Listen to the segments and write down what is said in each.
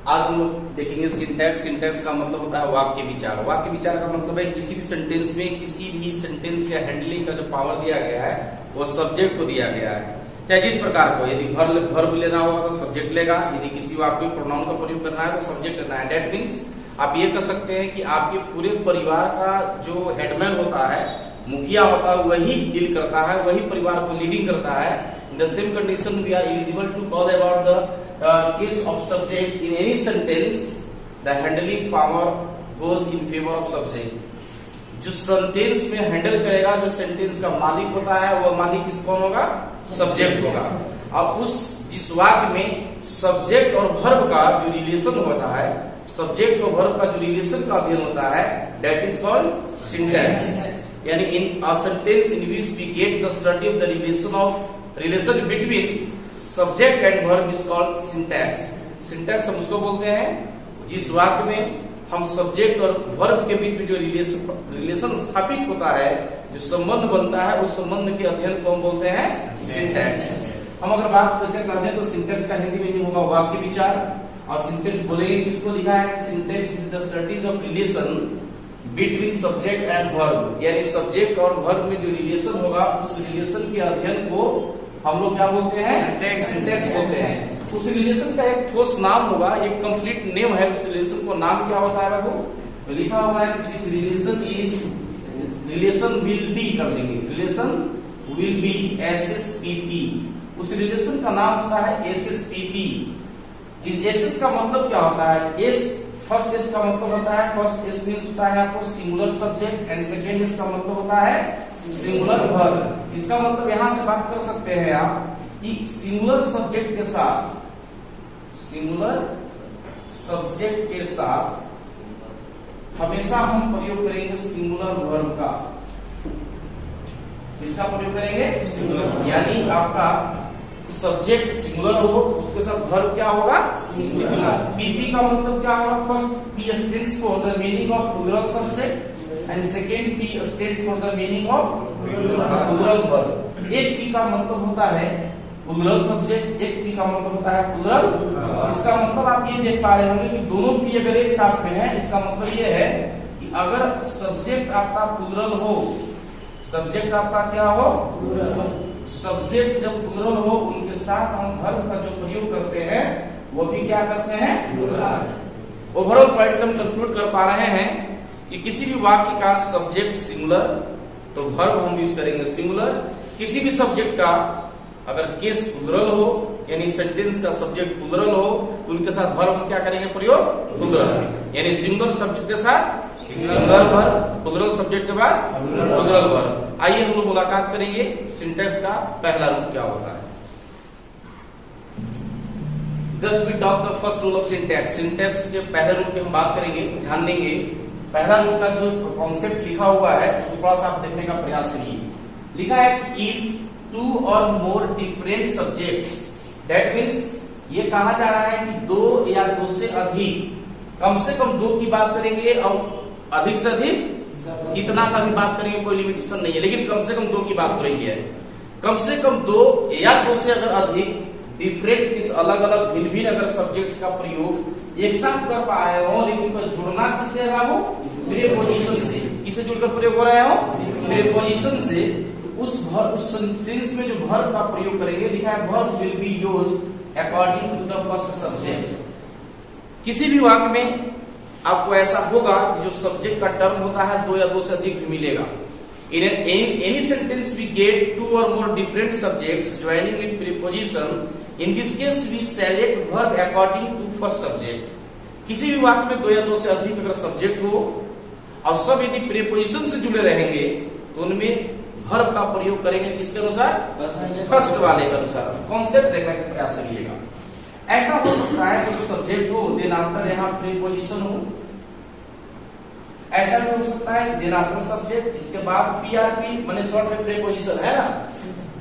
आज हम लोग देखेंगे सिंटैक्स। सिंटैक्स का मतलब होता है वाक्य विचार। वाक्य विचार का मतलब है किसी भी सेंटेंस में किसी भी सेंटेंस के हैंडलिंग का जो पावर दिया गया है वो सब्जेक्ट को दिया गया है, चाहे जिस प्रकार को। यदि वर्ब लेना होगा तो सब्जेक्ट लेगा, यदि किसी वाक्य में प्रोनाउन का प्रयोग करना है तो सब्जेक्ट लेना है। दैट मीन्स आप ये कह सकते हैं कि आपके पूरे परिवार का जो हेडमैन होता है, मुखिया होता है, वही डील करता है, वही परिवार को लीडिंग करता है। In the same condition we are eligible to call about the case of subject in any sentence, the handling power goes in favor of subject। जो सेंटेंस में हैंडल करेगा, जो सेंटेंस का मालिक होता है, वो मालिक किस कौन होगा? सब्जेक्ट होगा। अब जिस वाक्य में सब्जेक्ट और वर्ब का जो रिलेशन होता है, सब्जेक्ट और वर्ब का जो रिलेशन का अध्ययन होता है, दैट इज कॉल्ड सिंटैक्स। यानी in a sentence in which we get the study of the relation between subject and verb is called syntax. Syntax हम उसको बोलते हैं जिस वाक्य में हम सब्जेक्ट और वर्ब के बीच में जो रिलेशन स्थापित होता है, जो संबंध बनता है, उस संबंध के अध्ययन को हम बोलते हैं सिंटैक्स। हम अगर बात कैसे करते हैं तो सिंटैक्स का हिंदी मीनिंग होगा वाक्य विचार। और सिंटैक्स बोलेंगे किसको लिखा है? Syntax is the studies of relation between subject and verb. यानी सब्जेक्ट और वर्ब में जो रिलेशन होगा, उस रिलेशन के अध्ययन को हम लोग क्या बोलते हैं? सिंटैक्स बोलते हैं। उस रिलेशन का एक ठोस नाम होगा, एक कंप्लीट नेम है। उस रिलेशन को नाम क्या होता है बाबू? तो लिखा हुआ है कि दिस रिलेशन विल बी, कर लेंगे रिलेशन विल बी SSPP। उस रिलेशन का नाम होता है SSPP। इस SS का मतलब क्या होता है? फर्स्ट S का मतलब होता है, फर्स्ट S मीन्स होता है आपको singular subject, and second S का मतलब होता है सिंगुलर वर्ब। इसका मतलब यहां से बात कर सकते हैं आप कि सिंगुलर सब्जेक्ट के साथ हमेशा हम प्रयोग करेंगे सिंगुलर वर्ब का। इसका प्रयोग करेंगे सिंगुलर, यानी आपका सब्जेक्ट सिंगुलर हो, उसके साथ वर्ब क्या होगा? सिंगुलर। PP का मतलब क्या होगा? First P stands for the meaning of plural subject and second P stands for the meaning of plural verb. एक P का मतलब होता है प्लूरल सब्जेक्ट, एक P का मतलब होता है प्लूरल। इसका मतलब आप ये देख पा रहे होंगे कि दोनों P अगर एक साथ में है, इसका मतलब ये है कि अगर सब्जेक्ट आपका प्लूरल हो, सब्जेक्ट आपका क्या हो? सब्जेक्ट जब प्लूरल हो, उनके साथ हम वर्ब का जो प्रयोग करते हैं वो भी क्या करते हैं? प्लूरल। ओवरऑल पॉइंट हम कंक्लूड कर पा रहे हैं कि किसी भी वाक्य का सब्जेक्ट सिंगुलर तो वर्ब हम यूज करेंगे सिंगुलर। किसी भी सब्जेक्ट का अगर केस प्लूरल हो, यानी सेंटेंस का सब्जेक्ट प्लूरल हो, तो उनके साथ वर्ब हम क्या करेंगे? प्रयोग प्लूरल। यानी सिंगुलर सब्जेक्ट के साथ सिंगुलर वर्ब, प्लूरल सब्जेक्ट के बाद प्लूरल वर्ब। आइए हम लोग मुलाकात करेंगे सिंटैक्स का पहला रूप क्या होता है। Just we talk the first rule of syntax. Syntax के पहले रूप की हम बात करेंगे, ध्यान देंगे। पहला रूप का जो कॉन्सेप्ट लिखा हुआ है उसको थोड़ा सा आप देखने का प्रयास करिए। लिखा है कि इफ 2 और more different subjects, that means ये कहा जा रहा है कि 2 या 2 से अधिक, कम से कम 2 की बात करेंगे और अधिक से अधिक कितना का भी बात करेंगे, कोई लिमिटेशन नहीं है, लेकिन कम से कम 2 की बात हो रही है। कम से कम 2 या 2 से अगर अधिक डिफरेंट, इस अलग अलग भिन्न भिन्न अगर सब्जेक्ट्स का प्रयोग एक साथ कर पाए हो, लेकिन जुड़ना किससे है बाबू? प्रीपोजिशन से। किसे जुड़कर प्रयोग हो रहे हो? प्रीपोजिशन से। उस सेंटेंस में जो वर्ब का प्रयोग करेंगे, लिखा है verb will be used according to the first subject. किसी भी वाक्य में आपको ऐसा होगा कि जो सब्जेक्ट का टर्म होता है 2 या 2 से अधिक भी मिलेगा। In any sentence we get 2 or more different subjects joining with preposition. In this case we select verb according to first subject. किसी भी वाक्य में 2 या 2 से अधिक अगर सब्जेक्ट हो और सब यदि प्रीपोजिशन से जुड़े रहेंगे तो उनमें वर्ब का प्रयोग करेंगे किसके अनुसार? फर्स्ट वाले के अनुसार। कॉन्सेप्ट देखने का प्रयास करिएगा। ऐसा हो सकता है कि सब्जेक्ट हो, देन आफ्टर यहाँ प्रीपोजिशन हो। ऐसा भी हो सकता है कि देन आफ्टर सब्जेक्ट, इसके बाद PRP माने शॉर्ट में प्रीपोजिशन है ना,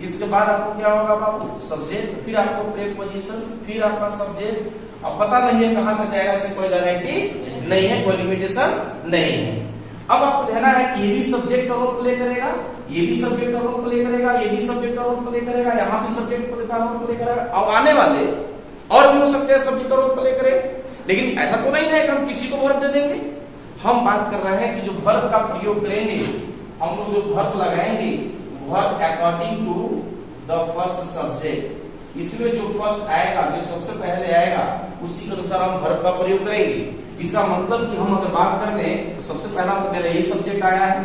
इसके बाद आपको क्या होगा बाबू? सब्जेक्ट, फिर आपको प्रीपोजिशन, फिर आपका सब्जेक्ट। अब पता नहीं है कहां तक जाएगा, इसे कोई गारंटी नहीं है, कोई लिमिटेशन नहीं है। अब आपको ध्यान है कि ये भी सब्जेक्ट का रोल प्ले करेगा, ये भी सब्जेक्ट का रोल प्ले करेगा, ये भी सब्जेक्ट का रोल प्ले करेगा, यहाँ भी सब्जेक्ट का रोल प्ले करेगा, और आने वाले और भी हो सकते हैं सब्जेक्ट का रोल प्ले करे। लेकिन ऐसा तो नहीं है कि हम किसी को वर्ब दे देंगे। हम बात कर रहे हैं कि जो वर्ब का प्रयोग करेंगे, हम लोग जो वर्ब लगाएंगे, verb according to the first subject, इसमें जो फर्स्ट आएगा, जो सबसे पहले आएगा, उसी के अनुसार हम वर्ब का प्रयोग करेंगे। इसका मतलब कि हम अगर बात कर लें तो सबसे पहला तो मेरा यही सब्जेक्ट आया है ना।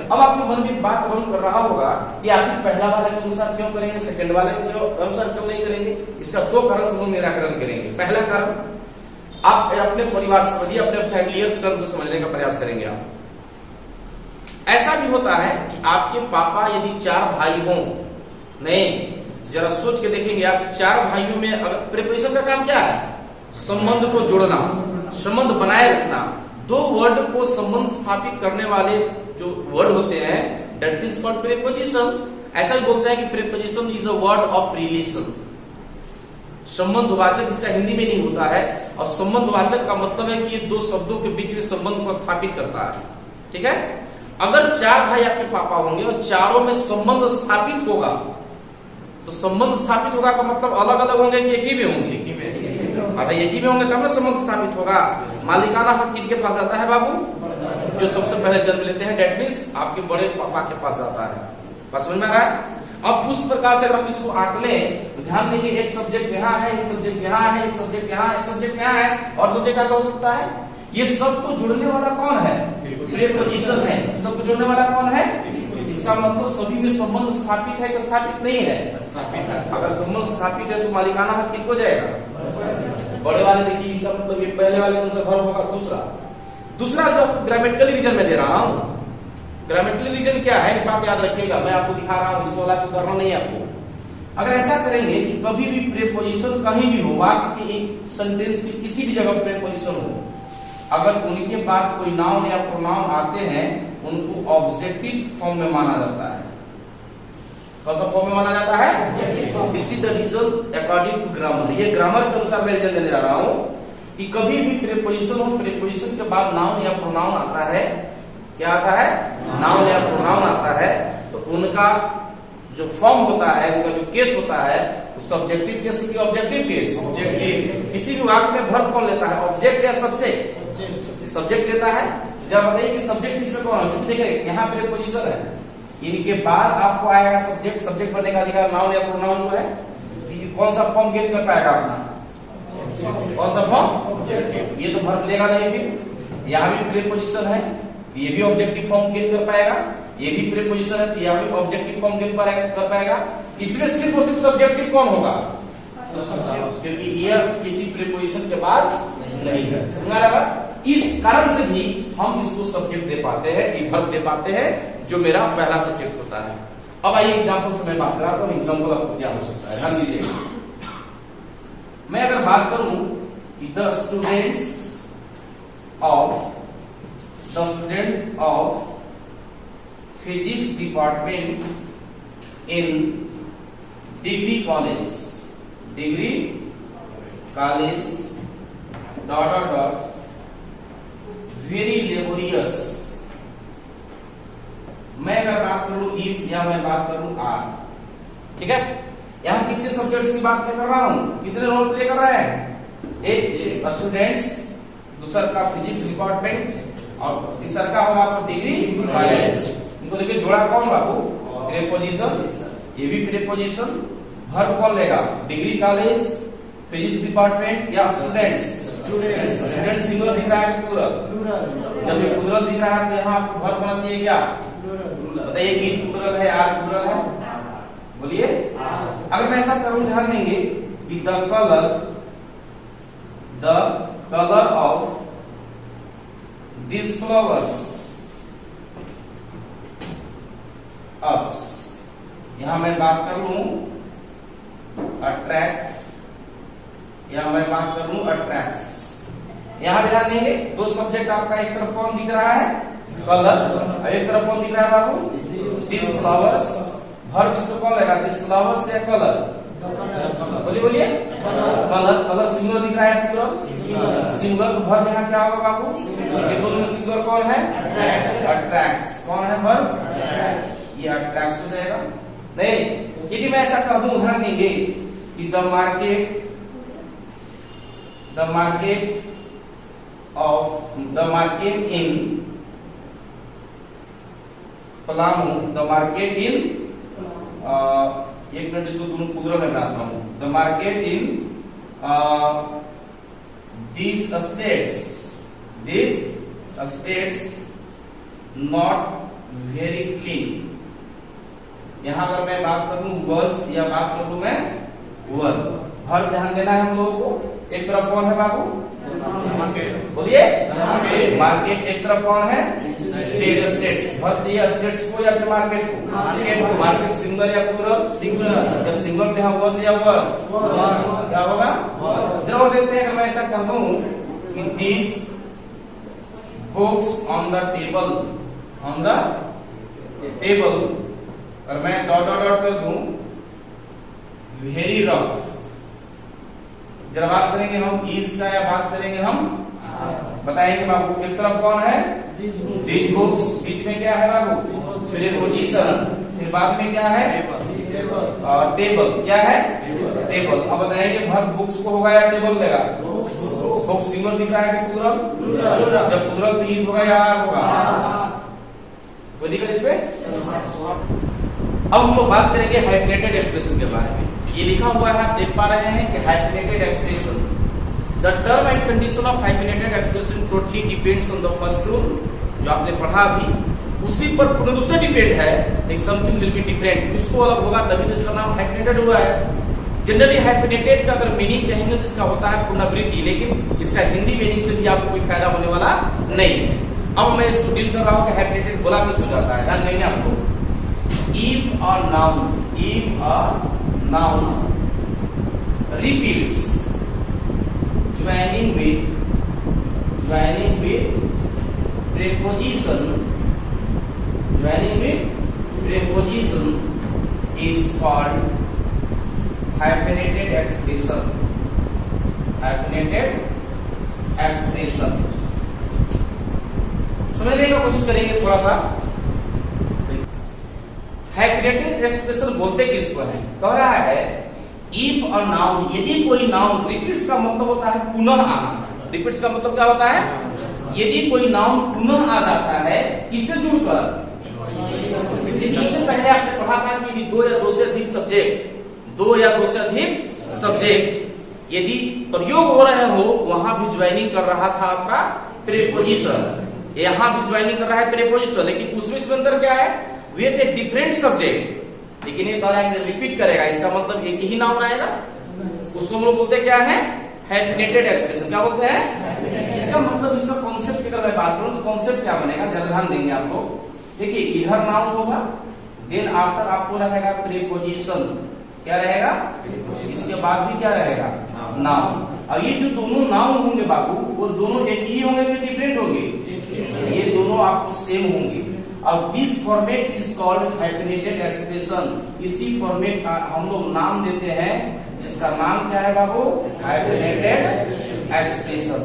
अब आपके मन में बात रन कर रहा होगा कि आखिर पहला वाले के अनुसार क्यों करेंगे, सेकंड वाले के अनुसार क्यों नहीं करेंगे। इसका दो कारण से हम निराकरण करेंगे। पहला कारण, आप अपने परिवार समझिए, अपने फैमिलियर टर्म से समझने का प्रयास करेंगे। आप ऐसा भी होता है कि आपके पापा यदि 4 भाई हों, नहीं, जरा सोच के देखेंगे, आप 4 भाइयों में अगर प्रीपोजिशन का काम क्या है, संबंध को जोड़ना, संबंध बनाए रखना। दो वर्ड को संबंध स्थापित करने वाले जो वर्ड होते हैं, दैट इज कॉल्ड प्रीपोजिशन। ऐसा भी बोलते हैं कि preposition is a word of relation. संबंधवाचक इसका हिंदी में नहीं होता है, और संबंधवाचक का मतलब है कि ये दो शब्दों के बीच में संबंध को स्थापित करता है। ठीक है, अगर 4 भाई आपके पापा होंगे और चारों में संबंध स्थापित होगा, तो संबंध स्थापित होगा का मतलब अलग अलग होंगे कि एक ही में होंगे? अगर एक ही में होंगे तब ना संबंध स्थापित होगा। मालिकाना हक किनके पास आता है बाबू? जो सबसे पहले जन्म लेते हैं, डेट मीन्स आपके बड़े पापा के पास आता है। बस समझ में आ रहा है? अब उस प्रकार से अगर हम इसको आंकले, ध्यान देंगे, एक सब्जेक्ट यहाँ है, एक सब्जेक्ट यहाँ है, एक सब्जेक्ट यहाँ, एक सब्जेक्ट यहाँ है, और सब्जेक्ट आगे हो सकता है। ये सबको जुड़ने वाला कौन है? प्रीपोजिशन है। सबको जोड़ने वाला कौन है? इसका मतलब सभी में संबंध स्थापित है कि स्थापित नहीं है? अगर संबंध स्थापित है तो मालिकाना हक किनको जाएगा? बड़े वाले। देखिए, इनका मतलब ये पहले वाले कौन सा वर्ब होगा? दूसरा जो ग्रामेटिकल रीजन में दे रहा हूं, ग्रामेटिकल रीजन क्या है, बात याद रखिएगा, मैं आपको दिखा रहा हूं, इसको वाला उदाहरण नहीं है आपको। अगर ऐसा करेंगे कि कभी भी प्रीपोजिशन कहीं भी हो, वाक्य के एक सेंटेंस की किसी भी जगह प्रीपोजिशन हो, अगर उनके बाद कोई नाउन या प्रोनाउन आते हैं, उनको ऑब्जेक्टिव फॉर्म में माना जाता है। कौन सा फॉर्म में माना जाता है? This is the reason according to grammar. ये ग्रामर के अनुसार मैं रीजन देने जा रहा हूं कि कभी भी प्रीपोजिशन हो, प्रीपोजिशन के बाद नाउन या प्रोनाउन आता है। क्या आता है? नाउन या प्रोनाउन आता है, तो उनका जो फॉर्म होता है, उनका जो केस होता है, वो सब्जेक्टिव केस की ऑब्जेक्टिव केस। किसी भी वाक्य में वर्ब कौन लेता है? ऑब्जेक्ट या सब्जेक्ट? सब्जेक्ट लेता है। जब बताइए कि सब्जेक्ट इसमें कौन है? चूंकि देखिए यहाँ प्रीपोजिशन है, इनके बाद आपको आएगा सब्जेक्ट। सब्जेक्ट बनने का अधिकार नाउन या प्रोनाउन को है। कौन सा फॉर्म गेन कर पाएगा अपना? कौन सा फॉर्म? ये तो वर्ब लेगा नहीं। फिर यहाँ भी प्रीपोजिशन है, ये भी ऑब्जेक्टिव फॉर्म गेन कर पाएगा। ये भी प्रीपोजिशन है, तो यहाँ भी ऑब्जेक्टिव फॉर्म गेन कर पाएगा। इसमें सिर्फ और सिर्फ सब्जेक्टिव कौन होगा? क्योंकि ये किसी प्रीपोजिशन के बाद नहीं है। समझ रहा है? इस कारण से भी हम इसको सब्जेक्ट दे पाते हैं, ये वर्ब दे पाते हैं, जो मेरा पहला सब्जेक्ट होता है। अब आइए एग्जाम्पल से मैं बात कर रहा था। एग्जाम्पल आपको क्या हो सकता है, ध्यान दीजिए। मैं अगर बात करूं कि the student of physics department in degree college dot very laborious. मैं अगर बात करूं इज, या मैं बात करूं आर, ठीक है। यहां कितने सब्जेक्ट्स की बात कर रहा हूं? कितने रोल प्ले कर रहे हैं? एक स्टूडेंट्स, दूसरा का फिजिक्स डिपार्टमेंट, और तीसरा का होगा आपको डिग्री कॉलेज। इनको देखिए जोड़ा कौन बाबू? प्रीपोजिशन। ये भी प्रीपोजिशन। वर्ब कौन लेगा? डिग्री कॉलेज, फिजिक्स डिपार्टमेंट या स्टूडेंट्स? स्टूडेंट सिंगुलर दिख रहा है प्लूरल? जब ये प्लूरल दिख रहा है तो यहाँ आपको वर्ब होना चाहिए क्या? बताइए, इज प्लूरल है, आर प्लूरल है? बोलिए। अगर मैं ऐसा करूं, ध्यान देंगे कि the colour of this flowers as, यहां मैं बात कर लूं अट्रैक्ट, या मैं बात कर लूं अट्रैक्ट्स। यहां भी ध्यान देंगे, दो सब्जेक्ट आपका, एक तरफ कौन दिख रहा है? कलर, और एक तरफ कौन दिख रहा है बाबू? This flowers. वर्ब इसको कौन लेगा? दिस फ्लावर्स या कलर? बोलिए। कलर सिंगुलर दिख रहा है पूरा सिंगुलर, तो वर्ब यहाँ क्या होगा बाबू? ये दोनों में सिंगुलर कौन है? अट्रैक्ट्स। कौन है वर्ब? ये अट्रैक्ट्स हो जाएगा। नहीं, यदि मैं ऐसा कह दूं, ध्यान देंगे कि the market the market in Palamu, the market in, एक मिनट इसको दोनों प्लूरल में बनाता हूं, the market in these states not very clean। यहां अगर मैं बात करूं was या बात करूं मैं were, हर ध्यान देना है हम लोगों को। एक तरफ कौन है बाबू? बोलिए मार्केट। एक तरफ कौन है? स्टेट्स। हर चाहिए स्टेट्स को या फिर मार्केट को? मार्केट सिंगल या प्लूरल? सिंगल। जब सिंगल पे है was या were, क्या होगा? जरूर देखते हैं। अगर मैं ऐसा कहूं कि these books on the table, और मैं डॉट डॉट डॉट कर दूं वेरी रफ। जरा बात करेंगे हम इज का या बात करेंगे हम बताएंगे बाबू। एक तरफ कौन है? these books, बीच में क्या है बाबू? प्रीपोजिशन। फिर बाद में क्या है? टेबल। क्या है? टेबल। अब बताएंगे भर बुक्स को होगा या टेबल लेगा? बुक सिंगल दिख रहा है कि प्लूरल? जब प्लूरल तो इज होगा या आर होगा? कोई दिक्कत इसमें? अब हम लोग बात करेंगे हाइफिनेटेड एक्सप्रेशन के बारे में। ये लिखा हुआ है, आप देख पा रहे हैं कि hyphenated expression, the term and condition of hyphenated expression totally depends on the first rule. जो आपने पढ़ा अभी उसी पर पूर्ण रूप से डिपेंड है। एक समथिंग विल बी डिफरेंट, उसको अलग होगा तभी तो इसका नाम हाइफिनेटेड हुआ है। जनरली हाइफिनेटेड का अगर मीनिंग कहेंगे तो इसका होता है पुनरावृत्ति, लेकिन इसका हिंदी मीनिंग से भी आपको कोई फायदा होने वाला नहीं है। अब मैं इसको डील कर रहा हूं कि हाइफिनेटेड बोला किस हो जाता है, ध्यान देंगे आपको। if a noun repeats joining with preposition is called hyphenated expression। समझने की कोशिश करेंगे थोड़ा सा। हाइफिनेटेड एक्सप्रेशन बोलते किसको है? कह रहा है इफ अ नाउन, यदि कोई नाउन, रिपीट्स का मतलब होता है पुनः आना। रिपीट्स का मतलब क्या होता है? यदि कोई नाउन पुनः आ जाता है इससे जुड़कर, इससे पहले आपने पढ़ा था कि दो या दो से अधिक सब्जेक्ट यदि प्रयोग हो रहे हो वहां भी ज्वाइनिंग कर रहा था आपका प्रीपोजिशन, यहां भी ज्वाइनिंग कर रहा है प्रीपोजिशन, लेकिन उसमें इसमें अंतर क्या है? With a different subject. लेकिन ये कह रहा है कि रिपीट करेगा, इसका मतलब एक ही नाउन आएगा, उसको हम लोग बोलते क्या है? Hyphenated expression. क्या बोलते हैं? इसका मतलब, इसका कॉन्सेप्ट की अगर मैं बात करूं तो कॉन्सेप्ट क्या बनेगा, जरा ध्यान देंगे आप लोग। देखिए इधर नाउन होगा, देन आफ्टर आपको रहेगा प्रीपोजिशन। क्या रहेगा? इसके बाद भी क्या रहेगा? नाउन। और ये जो दोनों नाउन होंगे बाबू, वो दोनों एक ही होंगे कि डिफरेंट होंगे? ये दोनों आपको सेम होंगे। और this format is called hyphenated expression. इसी फॉर्मेट का हम लोग नाम देते हैं, जिसका नाम क्या है बाबू? Hyphenated expression.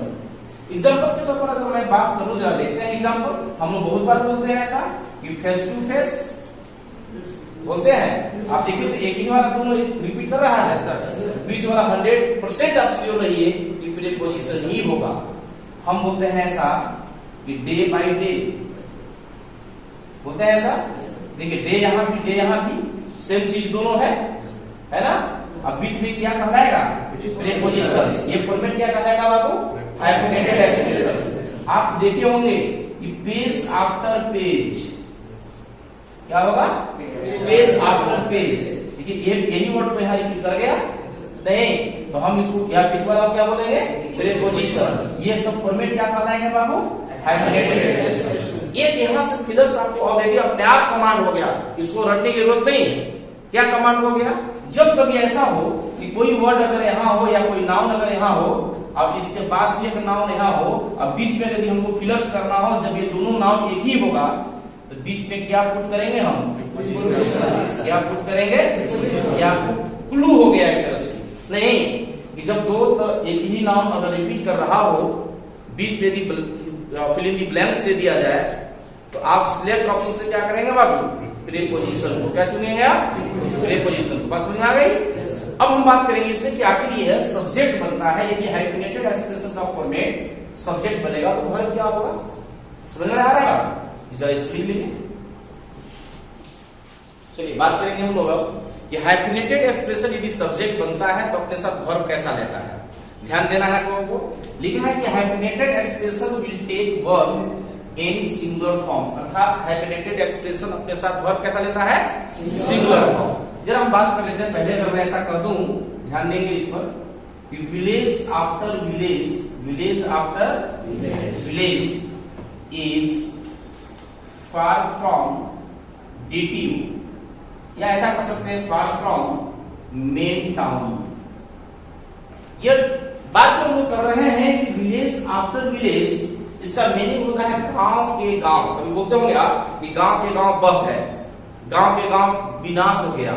एग्जांपल के तौर पर अगर मैं बात करूं, जरा देखते हैं एग्जांपल। हम लोग बहुत बार बोलते हैं ऐसा कि फेस टू फेस बोलते हैं। आप देखिए तो एक ही वाला दोनों रिपीट कर रहा है सर, बीच वाला 100% आप श्योर रहिए कि प्रीपोजिशन ही होगा। हम बोलते हैं ऐसा कि डे बाय डे, बोलते हैं ऐसा। देखिए डे यहां भी सेम चीज दोनों है ना। अब बीच में क्या कहलाएगा? प्रीपोजिशन। ये फॉर्मेट क्या कहलाएगा बाबू? Hyphenated expression. आप देखे होंगे कि पेज आफ्टर पेज, क्या होगा? Page after page. देखिए यही वर्ड तो यहाँ रिपीट कर गया नहीं, तो हम इसको यहाँ बीच वाला क्या बोलेंगे? प्रीपोजिशन। ये सब फॉर्मेट क्या कहलाएंगे बाबू? Hyphenated expression. एक यहाँ से फिलर्स आपको ऑलरेडी अपने आप कमांड हो गया, इसको रटने की जरूरत नहीं है। क्या कमांड हो गया? जब कभी ऐसा हो कि कोई वर्ड अगर यहाँ हो या कोई नाउन अगर यहाँ हो, अब इसके बाद भी एक नाउन यहाँ हो, अब बीच में यदि हमको फिलर्स करना हो, जब ये दोनों नाउन एक ही होगा तो बीच में क्या पुट करेंगे हम? क्या पुट करेंगे? या क्लू हो गया एक तरह से। नहीं कि जब दो एक ही नाउन अगर रिपीट कर रहा हो, बीच में यदि फिल इन द ब्लैंक्स दे दिया जाए तो आप सिलेक्ट ऑप्शन से क्या करेंगे बाबू? प्रीपोजिशन को क्या चुनेंगे आप? प्रीपोजिशन। बात समझ आ गई? अब हम बात करेंगे इससे कि आखिर ये सब्जेक्ट बनता है, यदि हाइफिनेटेड एक्सप्रेशन का फॉर्मेट सब्जेक्ट बनेगा तो वर्ब क्या होगा, समझ में आ रहा है? जरा इसको लिख लीजिए। चलिए बात करेंगे हम लोग अब कि हाइफिनेटेड एक्सप्रेशन यदि सब्जेक्ट बनता है तो अपने साथ वर्ब कैसा लेता है। ध्यान देना है लोगों को। लिखा है कि hyphenated expression will take verb in singular form, अर्थात हाइफिनेटेड एक्सप्रेशन अपने साथ वर्ब कैसा लेता है, सिंगुलर फॉर्म। जरा हम बात कर लेते हैं पहले, अगर मैं ऐसा कर दूं, ध्यान देंगे इस पर कि village after village, village after village is far from DTU, या ऐसा कर सकते हैं फार फ्रॉम मेन टाउन। ये बात जो हम लोग कर रहे हैं कि विलेज आफ्टर विलेज, इसका मीनिंग होता है गांव के गांव। कभी बोलते होंगे आप कि गांव के गांव बग है, गांव के गांव विनाश हो गया,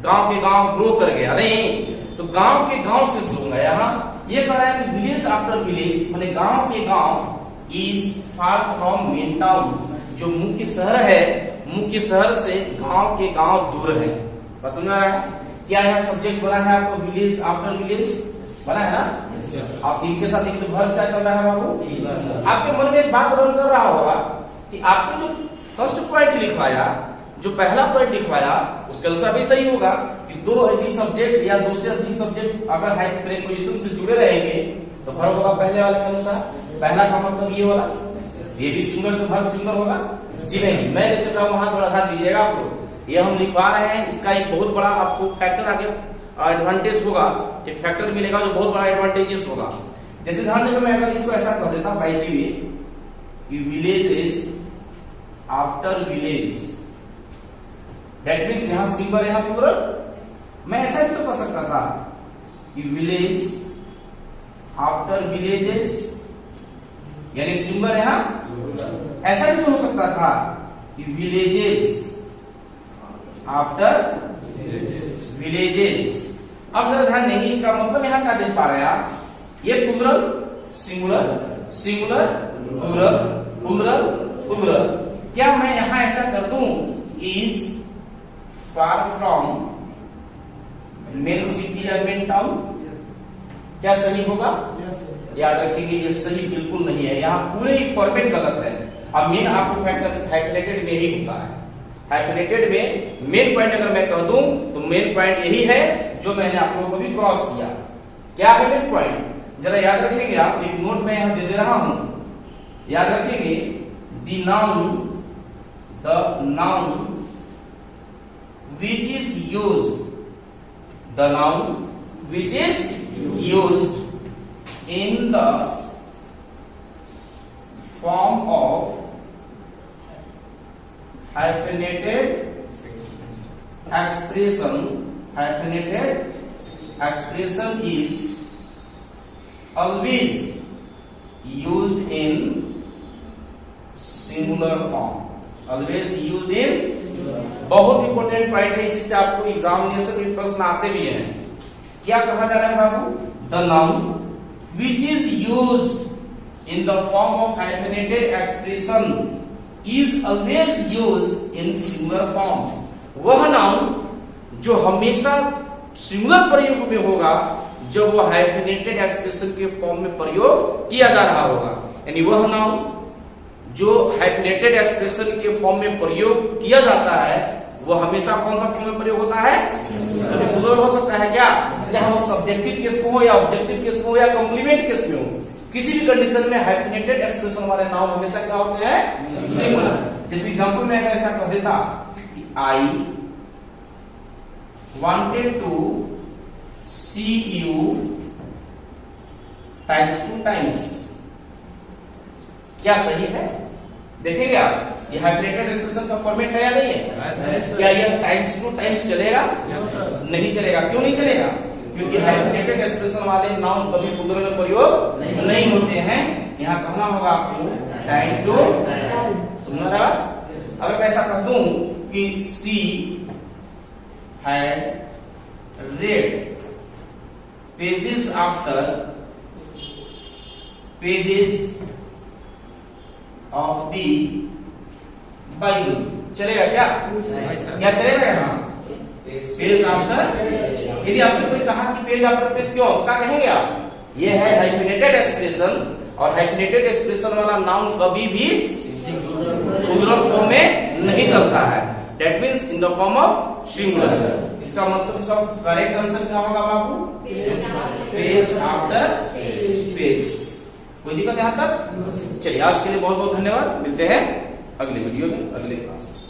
गांव के गांव ग्रो कर गया, नहीं, तो गांव के गांव से शुरू है। यहाँ ये कह रहा है कि विलेज आफ्टर विलेज माने गांव के गांव is far from main town, जो मुख्य शहर है, मुख्य शहर से गांव के गांव दूर है। बस समझ आ रहा है? क्या यहाँ सब्जेक्ट बना है आपको, विलेज आफ्टर विलेज बना है ना? आप इनके साथ एक वर्ब क्या चल रहा है बाबू? आपके मन में एक बात रोल कर रहा होगा कि आपने जो फर्स्ट पॉइंट लिखवाया, जो पहला पॉइंट लिखवाया, उसके अनुसार भी सही होगा कि दो अधिक सब्जेक्ट या दो से अधिक सब्जेक्ट अगर प्रीपोजिशन से जुड़े रहेंगे तो वर्ब होगा पहले वाले के अनुसार। पहला का मतलब ये वाला, ये भी सिंगल तो वर्ब सिंगल होगा जी नहीं। मैं ले चुका हूं, वहां थोड़ा ध्यान दीजिएगा। आपको ये हम लिखवा रहे हैं, इसका एक बहुत बड़ा आपको फैक्टर आगे एडवांटेज होगा, एक फैक्टर मिलेगा जो बहुत बड़ा एडवांटेजेस होगा। जैसे ध्यान देना, मैं अगर इसको ऐसा कर देता बाय द वे कि villages after village, that means यहां सिंगल यहां प्लूरल। मैं ऐसा भी तो कर सकता था कि विलेज आफ्टर विलेजेस, यानी सिंगल यहां, ऐसा भी तो हो सकता था कि विलेजेस आफ्टर विलेजेस। अब जरा ध्यान देंगे, इसका मतलब यहां क्या देख पा रहे हैं आप, ये plural singular, singular plural, plural plural. क्या मैं यहां ऐसा कर दूं is far from main city या मेन टाउन, क्या सही होगा? याद रखेंगे ये सही बिल्कुल नहीं है, यहाँ पूरे ही फॉर्मेट गलत है। अब मेन आपको हाइफिनेटेड में ही होता है। हाइफिनेटेड में मेन पॉइंट अगर मैं कह दूं तो मेन पॉइंट यही है जो मैंने आप लोगों को भी क्रॉस किया। क्या है मेन पॉइंट? जरा याद रखेंगे आप, एक नोट में यहां दे रहा हूं, याद रखेंगे the noun which is used, the noun which is used in the form of hyphenated expression, hyphenated expression is always used in singular form, always used in, बहुत इंपोर्टेंट पॉइंट है, इससे आपको एग्जामिनेशन में प्रश्न आते भी हैं। क्या कहा जा रहा है बाबू? The noun which is used in the form of hyphenated expression is always used in singular form. वह नाउन जो हमेशा सिंगुलर प्रयोग में होगा जब वह हाइफेनेटेड एक्सप्रेशन के फॉर्म में प्रयोग किया जा रहा होगा। यानी वह नाउन जो हाइफेनेटेड एक्सप्रेशन के फॉर्म में प्रयोग किया जाता है वो हमेशा कौन सा फॉर्म में प्रयोग होता है? प्लूरल हो सकता है क्या? चाहे वो सब्जेक्टिव केस में हो या ऑब्जेक्टिव केस में हो या कॉम्प्लीमेंट केस में हो, किसी भी कंडीशन में हाइफेनेटेड एक्सप्रेशन वाले नाउन हमेशा क्या होते हैं? सिंगुलर। जैसे एग्जांपल में अगर ऐसा कह देता कि I wanted to see you times 2 times, क्या सही है? देखेंगे आप ये हाइफेनेटेड एक्सप्रेशन का फॉर्मेट है या नहीं है? क्या यह टाइम्स 2 टाइम्स चलेगा? नहीं चलेगा। क्यों नहीं चलेगा? क्योंकि हाइफेनेटेड एक्सप्रेशन वाले नाउन कभी प्लूरल में प्रयोग नहीं होते हैं। यहाँ कहना होगा आपको टाइम टू, सुन रहा? अगर मैं ऐसा कह दूं कि she had read pages after pages of the Bible, चलेगा क्या? क्या चलेगा? यहाँ पेज आफ्टर यदि आपसे कोई कहा कि पेज आफ्टर पेज क्यों, क्या कहेंगे आप? ये है हाइफिनेटेड एक्सप्रेशन, और हाइफिनेटेड एक्सप्रेशन वाला नाउन कभी भी प्लूरल फॉर्म में नहीं चलता है। That means in the form of singular. इसका मतलब इसका करेक्ट आंसर क्या होगा बाबू? Page after page. कोई दिक्कत यहां तक? चलिए आज के लिए बहुत बहुत धन्यवाद, मिलते हैं अगले वीडियो में, अगले क्लास में।